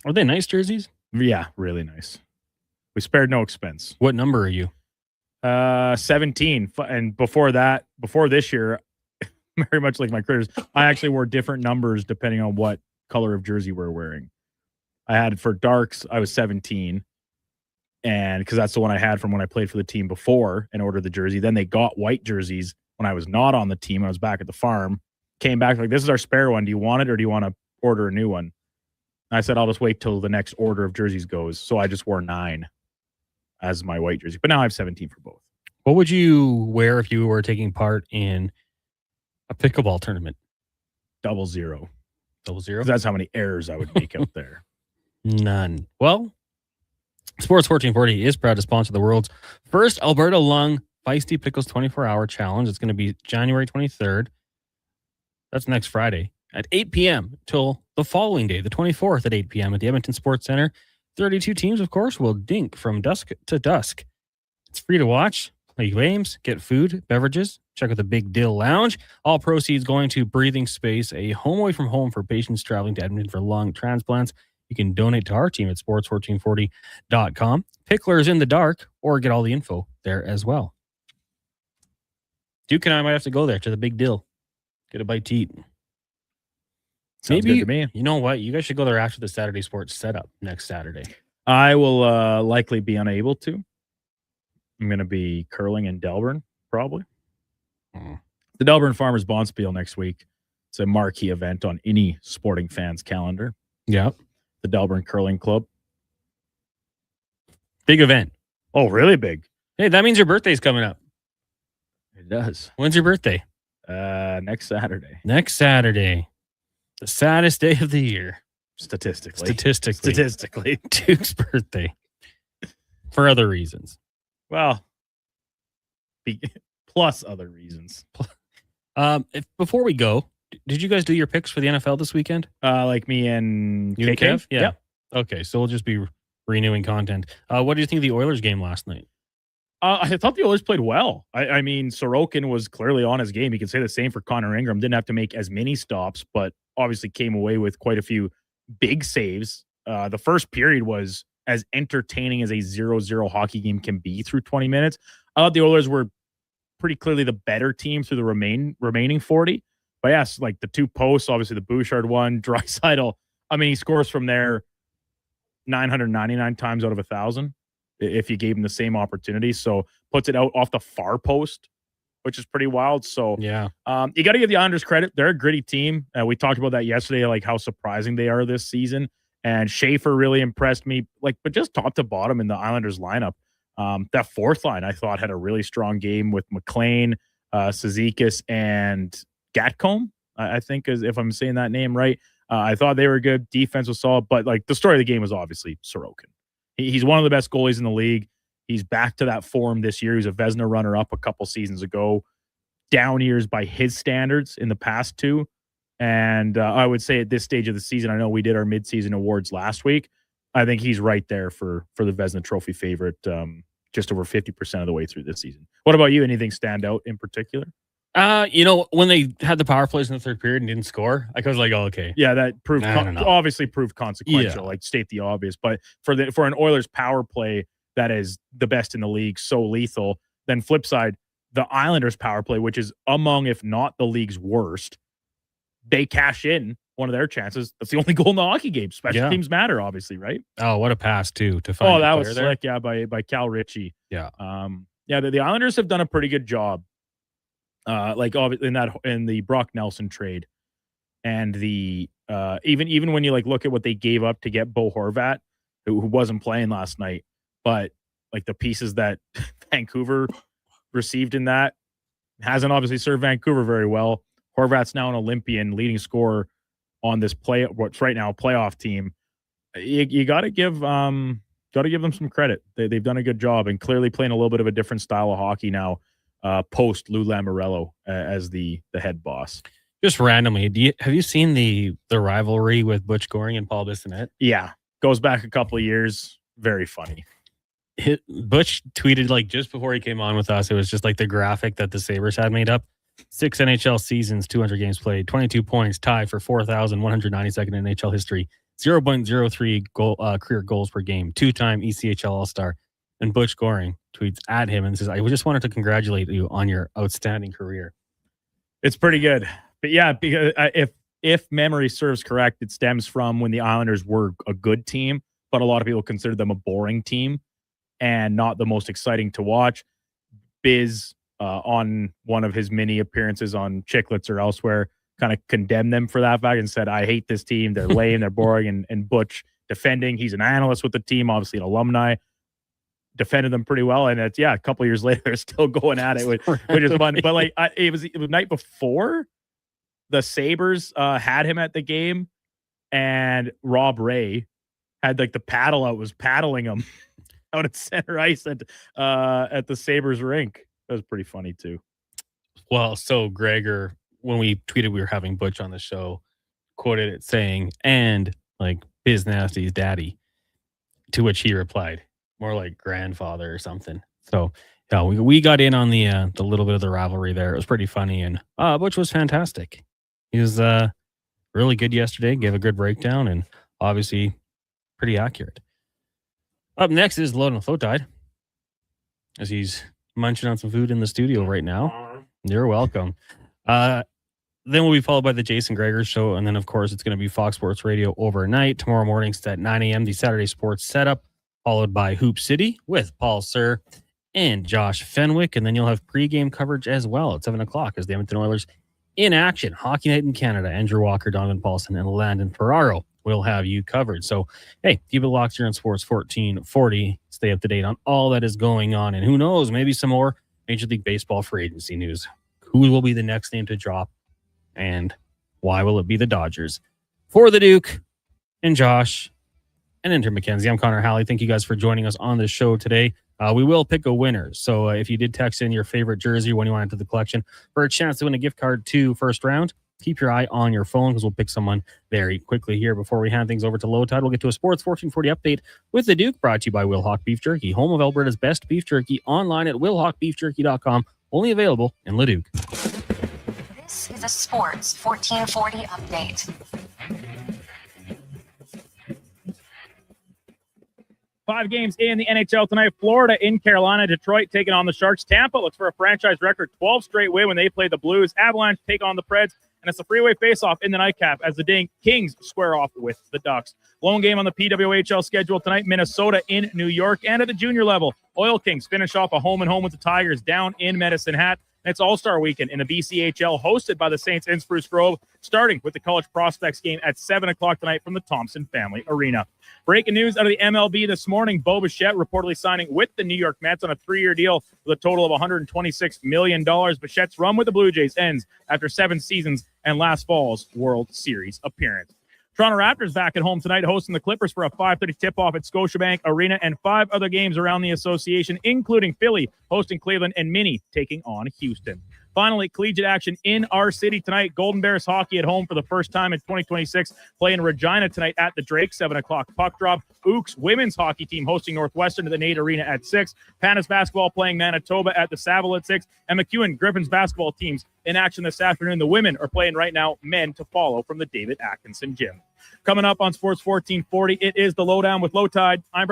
Are they nice jerseys?
Yeah, really nice. We spared no expense.
What number are you?
17. And before this year, very much like my Critters, I actually wore different numbers depending on what color of jersey we're wearing. I had for darks, I was 17. And because that's the one I had from when I played for the team before and ordered the jersey. Then they got white jerseys when I was not on the team. I was back at the farm. Came back this is our spare one. Do you want it or do you want to order a new one? And I said, I'll just wait till the next order of jerseys goes. So I just wore 9 as my white jersey. But now I have 17 for both.
What would you wear if you were taking part in a pickleball tournament?
00.
00?
That's how many errors I would make out there.
None. Well, Sports 1440 is proud to sponsor the world's first Alberta Lung Feisty Pickles 24-hour challenge. It's going to be January 23rd. That's next Friday at 8 p.m. till the following day, the 24th at 8 p.m. at the Edmonton Sports Center. 32 teams, of course, will dink from dusk to dusk. It's free to watch, play games, get food, beverages, check out the Big Dill Lounge. All proceeds going to Breathing Space, a home away from home for patients traveling to Edmonton for lung transplants. You can donate to our team at sports1440.com. Picklers in the dark, or get all the info there as well. Duke and I might have to go there to the Big Deal. Get a bite to eat.
Sounds good to me.
You know what? You guys should go there after the Saturday Sports setup next Saturday.
I will likely be unable to. I'm going to be curling in Delburn, probably. The Delburn Farmers Bonspiel next week. It's a marquee event on any sporting fan's calendar.
Yeah.
The Delburn Curling Club.
Big event.
Oh, really big.
Hey, that means your birthday's coming up.
It does.
When's your birthday?
Next Saturday.
Next Saturday. The saddest day of the year.
Statistically.
Duke's birthday. For other reasons.
Well, plus other reasons.
Before we go, did you guys do your picks for the NFL this weekend?
Like me and
you and
KK?
Kev? Yeah.
Yep.
Okay, so we'll just be renewing content. What do you think of the Oilers game last night?
I thought the Oilers played well. I mean, Sorokin was clearly on his game. You can say the same for Connor Ingram. Didn't have to make as many stops, but obviously came away with quite a few big saves. The first period was as entertaining as a 0-0 hockey game can be through 20 minutes. I thought the Oilers were pretty clearly the better team through the remaining 40. But yes, like the two posts, obviously the Bouchard one, Draisaitl. I mean, he scores from there 999 times out of 1,000 if you gave him the same opportunity. So puts it out off the far post, which is pretty wild. So
yeah,
you got to give the Islanders credit. They're a gritty team. We talked about that yesterday, like how surprising they are this season. And Schaefer really impressed me, but just top to bottom in the Islanders lineup. That fourth line, I thought, had a really strong game with McLean, Cizikas, and Gatcombe, I think, is if I'm saying that name right. I thought they were good. Defense was solid, but the story of the game was obviously Sorokin. He's one of the best goalies in the league. He's back to that form this year. He was a Vezina runner-up a couple seasons ago. Down years by his standards in the past two. And I would say at this stage of the season, I know we did our midseason awards last week. I think he's right there for the Vezina Trophy favorite, just over 50% of the way through this season. What about you? Anything stand out in particular?
When they had the power plays in the third period and didn't score, I was like, oh, okay.
Yeah, that proved obviously proved consequential,
Yeah.
state the obvious. But for an Oilers power play that is the best in the league, so lethal, then flip side, the Islanders power play, which is among, if not the league's worst, they cash in one of their chances. That's the only goal in the hockey game. Special teams matter, obviously, right?
Oh, what a pass, too, to find
that
the
was
player there.
slick, yeah, by Cal Ritchie.
Yeah.
The Islanders have done a pretty good job. In the Brock Nelson trade, and the even when you look at what they gave up to get Bo Horvat, who wasn't playing last night, but the pieces that Vancouver received in that hasn't obviously served Vancouver very well. Horvat's now an Olympian, leading scorer on this what's right now a playoff team. You got to give them some credit. They've done a good job and clearly playing a little bit of a different style of hockey now. Post Lou Lamoriello as the head boss.
Just randomly, have you seen the rivalry with Butch Goring and Paul Bissonnette?
Yeah, goes back a couple of years. Very funny.
Butch tweeted just before he came on with us. It was just the graphic that the Sabres had made up. 6 NHL seasons, 200 games played, 22 points, tied for 4,192nd in NHL history, 0.03 career goals per game, 2-time ECHL All-Star. And Butch Goring tweets at him and says, I just wanted to congratulate you on your outstanding career.
It's pretty good. But yeah, because if memory serves correct, it stems from when the Islanders were a good team, but a lot of people considered them a boring team and not the most exciting to watch. Biz, on one of his mini appearances on Chicklets or elsewhere, kind of condemned them for that fact and said, I hate this team. They're lame, they're boring. And Butch defending, he's an analyst with the team, obviously an alumni, defended them pretty well, and it's a couple years later they're still going at it, which is fun. But it was the night before the Sabres had him at the game, and Rob Ray had the paddle out, was paddling him out at center ice at the Sabres rink. That was pretty funny too.
Well, so Gregor, when we tweeted we were having Butch on the show, quoted it saying, and Biz Nasty's daddy, to which he replied, more like grandfather or something. So yeah, we got in on the little bit of the rivalry there. It was pretty funny, and Butch was fantastic. He was really good yesterday, gave a good breakdown, and obviously pretty accurate. Up next is Load and Flow Tide, as he's munching on some food in the studio right now. You're welcome. Then we'll be followed by the Jason Greger Show. And then, of course, it's going to be Fox Sports Radio overnight. Tomorrow morning at 9 a.m., the Saturday Sports Setup, followed by Hoop City with Paul Sir and Josh Fenwick. And then you'll have pregame coverage as well at 7 o'clock as the Edmonton Oilers in action. Hockey Night in Canada. Andrew Walker, Donovan Paulson, and Landon Ferraro will have you covered. So, hey, keep it locked here on Sports 1440. Stay up to date on all that is going on. And who knows, maybe some more Major League Baseball free agency news. Who will be the next name to drop? And why will it be the Dodgers? For the Duke and Josh and Enter McKenzie, I'm Connor Halley. Thank you guys for joining us on the show today. We will pick a winner. So if you did text in your favorite jersey when you went into the collection for a chance to win a gift card to First Round, keep your eye on your phone because we'll pick someone very quickly here. Before we hand things over to Low Tide, we'll get to a Sports 1440 update with the Duke, brought to you by Wilhauk Beef Jerky, home of Alberta's best beef jerky, online at wilhaukbeefjerky.com, only available in Leduc.
This is a Sports 1440 update.
5 games in the NHL tonight. Florida in Carolina. Detroit taking on the Sharks. Tampa looks for a franchise record 12 straight win when they play the Blues. Avalanche take on the Preds. And it's a freeway face-off in the nightcap as the Kings square off with the Ducks. Lone game on the PWHL schedule tonight. Minnesota in New York. And at the junior level, Oil Kings finish off a home-and-home with the Tigers down in Medicine Hat. And it's All-Star Weekend in the BCHL, hosted by the Saints in Spruce Grove, starting with the College Prospects game at 7 o'clock tonight from the Thompson Family Arena. Breaking news out of the MLB this morning, Bo Bichette reportedly signing with the New York Mets on a 3-year deal with a total of $126 million. Bichette's run with the Blue Jays ends after 7 seasons and last fall's World Series appearance. Toronto Raptors back at home tonight, hosting the Clippers for a 5:30 tip-off at Scotiabank Arena, and 5 other games around the association, including Philly hosting Cleveland and Minnie taking on Houston. Finally, collegiate action in our city tonight. Golden Bears hockey at home for the first time in 2026, playing Regina tonight at the Drake, 7 o'clock puck drop. Ooks women's hockey team hosting Northwestern at the Nate Arena at 6. Pandas basketball playing Manitoba at the Saville at 6. And McEwen Griffins basketball teams in action this afternoon. The women are playing right now, men to follow from the David Atkinson Gym. Coming up on Sports 1440, it is the Lowdown with Low Tide. I'm Brad.